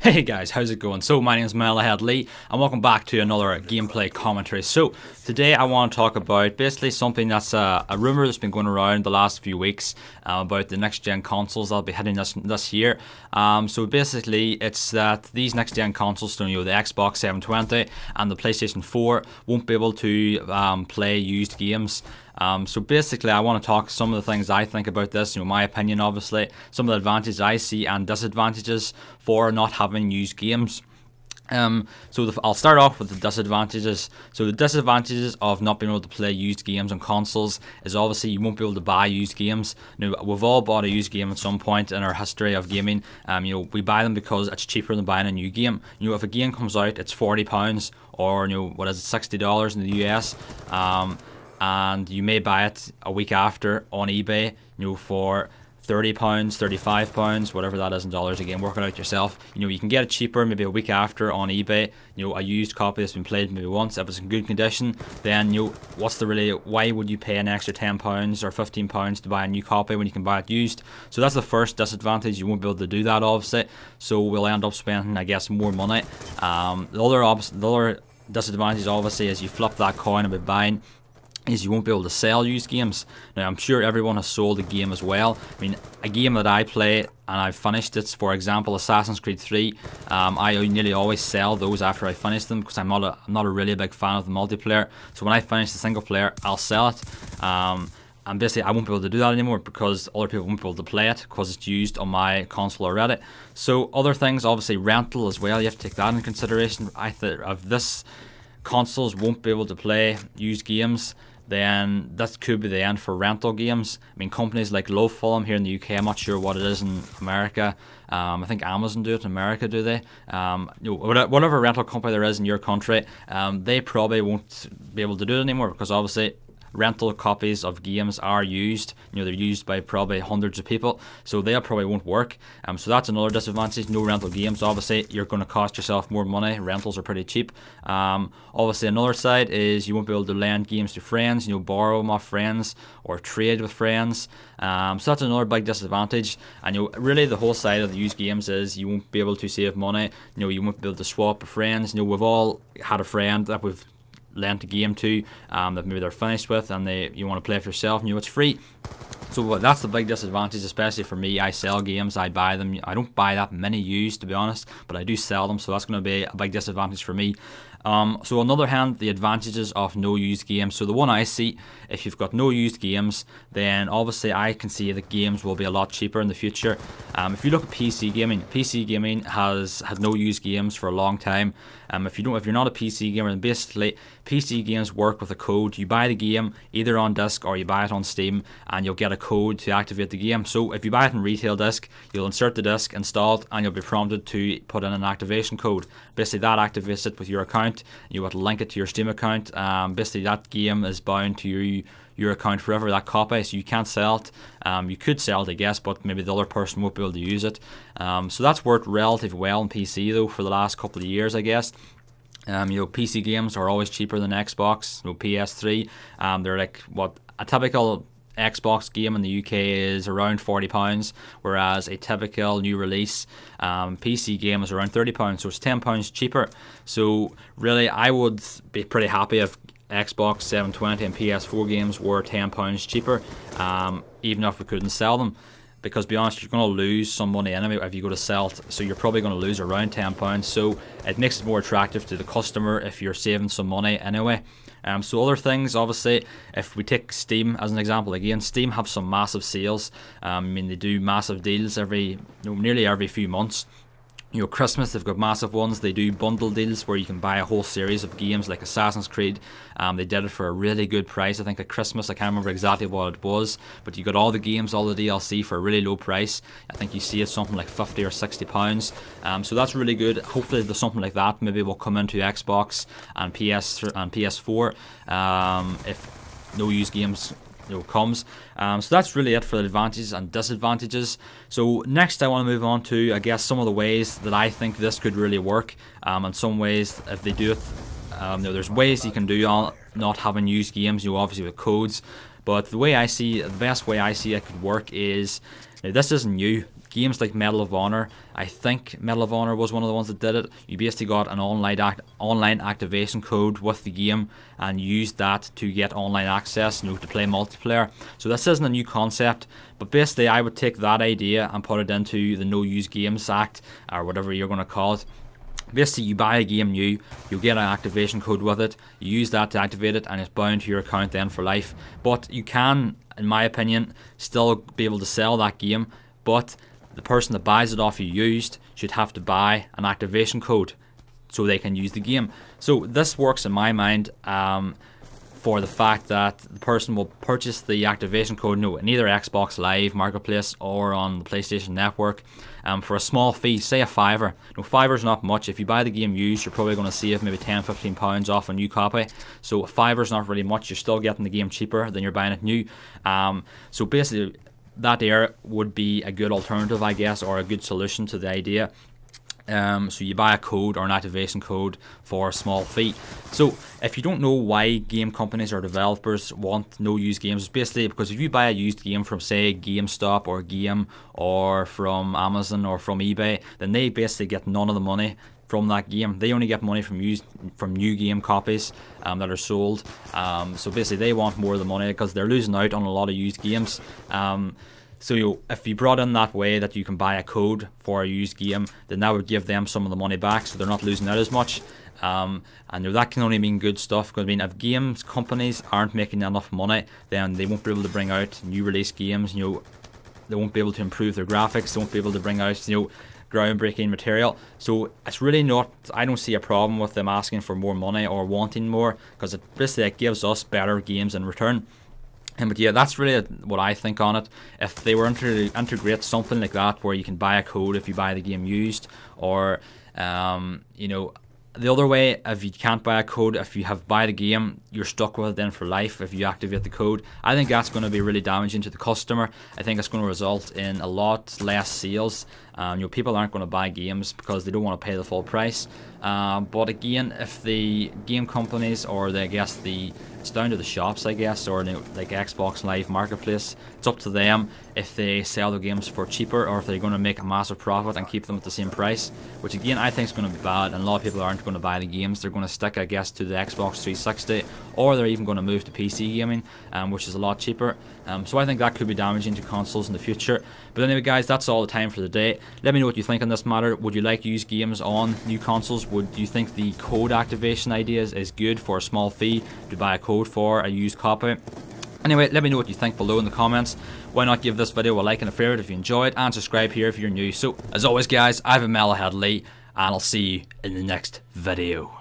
Hey guys, how's it going? So my name is METALHEADxLEE and welcome back to another gameplay commentary. So today I want to talk about basically something that's a rumor that's been going around the last few weeks about the next gen consoles that'll be hitting this year. So basically it's that these next gen consoles, the Xbox 720 and the PlayStation 4 won't be able to play used games. So basically I want to talk some of the things I think about this, my opinion obviously, some of the advantages I see and disadvantages for not having used games. I'll start off with the disadvantages. So the disadvantages of not being able to play used games on consoles is obviously you won't be able to buy used games. We've all bought a used game at some point in our history of gaming. We buy them because it's cheaper than buying a new game. If a game comes out, it's £40 or what is it, $60 in the US. And you may buy it a week after on eBay, for £30, £35, whatever that is in dollars. Again, work it out yourself. You can get it cheaper, maybe a week after on eBay. A used copy that's been played maybe once. If it's in good condition, then why would you pay an extra £10 or £15 to buy a new copy when you can buy it used? So that's the first disadvantage. You won't be able to do that, obviously. So we'll end up spending, I guess, more money. The other disadvantage, obviously, is you flip that coin about buying, is you won't be able to sell used games. Now I'm sure everyone has sold a game as well. A game that I play and I've finished it, for example Assassin's Creed 3, I nearly always sell those after I finish them because I'm not a really big fan of the multiplayer. So when I finish the single player, I'll sell it. And basically I won't be able to do that anymore because other people won't be able to play it because it's used on my console already. So other things, obviously rental as well, you have to take that into consideration. I think if this consoles won't be able to play used games, then that could be the end for rental games. Companies like Lowfulham here in the UK, I'm not sure what it is in America. I think Amazon do it in America, do they? Whatever rental company there is in your country, they probably won't be able to do it anymore because obviously rental copies of games are used. They're used by probably hundreds of people, so they probably won't work. So that's another disadvantage. No rental games. Obviously, you're going to cost yourself more money. Rentals are pretty cheap. Obviously, another side is you won't be able to lend games to friends. Borrow them off friends or trade with friends. So that's another big disadvantage. And really, the whole side of the used games is you won't be able to save money. You won't be able to swap with friends. We've all had a friend that we've lent a game to that maybe they're finished with and you want to play it for yourself, it's free. So that's the big disadvantage, especially for me. I sell games, I buy them. I don't buy that many used, to be honest, but I do sell them, so that's going to be a big disadvantage for me. So on the other hand, the advantages of no used games. So the one I see, if you've got no used games, then obviously I can see that games will be a lot cheaper in the future. If you look at PC gaming has had no used games for a long time. If you're not a PC gamer, then basically PC games work with a code. You buy the game either on disc or you buy it on Steam, and you'll get a code to activate the game. So if you buy it in retail disc, you'll insert the disc, install it, and you'll be prompted to put in an activation code. Basically that activates it with your account. You want to link it to your Steam account. Basically that game is bound to your account forever, that copy, so you can't sell it. You could sell it, I guess, but maybe the other person won't be able to use it. So that's worked relatively well in PC though for the last couple of years, I guess. PC games are always cheaper than Xbox. PS3, they're like what a typical Xbox game in the UK is around £40, whereas a typical new release PC game is around £30, so it's £10 cheaper. So really I would be pretty happy if Xbox 720 and PS4 games were £10 cheaper, even if we couldn't sell them. Because to be honest, you're going to lose some money anyway if you go to sell it, so you're probably going to lose around £10. So it makes it more attractive to the customer if you're saving some money anyway. So other things, obviously, if we take Steam as an example, again, Steam have some massive sales. They do massive deals nearly every few months. Christmas, they've got massive ones. They do bundle deals where you can buy a whole series of games like Assassin's Creed. They did it for a really good price, I think, at Christmas. I can't remember exactly what it was, but you got all the games, all the DLC for a really low price. I think you see it something like £50 or £60. So that's really good. Hopefully there's something like that maybe will come into Xbox and PS4 if no used games comes. So that's really it for the advantages and disadvantages. So next I want to move on to, I guess, some of the ways that I think this could really work. And some ways if they do it, there's ways you can do not having used games, obviously with codes. But the way I see, the best way I see it could work is, now this isn't new. Games like Medal of Honor, I think Medal of Honor was one of the ones that did it. You basically got an online activation code with the game and used that to get online access, to play multiplayer. So this isn't a new concept, but basically I would take that idea and put it into the No Use Games Act, or whatever you're going to call it. Basically, you buy a game new, you'll get an activation code with it, you use that to activate it, and it's bound to your account then for life. But you can, in my opinion, still be able to sell that game, but the person that buys it off you used should have to buy an activation code so they can use the game. So this works in my mind for the fact that the person will purchase the activation code in either Xbox Live Marketplace or on the PlayStation Network for a small fee, say a $5. $5's not much. If you buy the game used, you're probably going to save maybe £10–15 off a new copy. So $5's not really much. You're still getting the game cheaper than you're buying it new. So basically, that there would be a good alternative, I guess, or a good solution to the idea. So you buy a code or an activation code for a small fee. So if you don't know why game companies or developers want no-use games, it's basically because if you buy a used game from, say, GameStop or Game or from Amazon or from eBay, then they basically get none of the money from that game. They only get money from new game copies that are sold. So basically they want more of the money because they're losing out on a lot of used games. So if you brought in that way that you can buy a code for a used game, then that would give them some of the money back, so they're not losing out as much. And that can only mean good stuff, because if games companies aren't making enough money, then they won't be able to bring out new release games. They won't be able to improve their graphics. They won't be able to bring out groundbreaking material. So it's really not, I don't see a problem with them asking for more money or wanting more, because it basically gives us better games in return. But yeah, that's really what I think on it. If they were to integrate something like that, where you can buy a code if you buy the game used, or the other way, if you can't buy a code, if you have buy the game, you're stuck with it then for life if you activate the code. I think that's going to be really damaging to the customer. I think it's going to result in a lot less sales. People aren't going to buy games because they don't want to pay the full price. But again, if the game companies, or it's down to the shops, I guess, or like Xbox Live Marketplace, it's up to them if they sell the games for cheaper or if they're going to make a massive profit and keep them at the same price, which again I think is going to be bad, and a lot of people aren't going to buy the games. They're going to stick, I guess, to the Xbox 360, or they're even going to move to PC gaming, which is a lot cheaper. So I think that could be damaging to consoles in the future. But anyway guys, that's all the time for the day. Let me know what you think on this matter. Would you like to use games on new consoles? Do you think the code activation idea is good for a small fee to buy a code for a used copy? Anyway, let me know what you think below in the comments. Why not give this video a like and a favorite if you enjoyed, and subscribe here if you're new. So as always guys, I've been METALHEADxLEE, and I'll see you in the next video.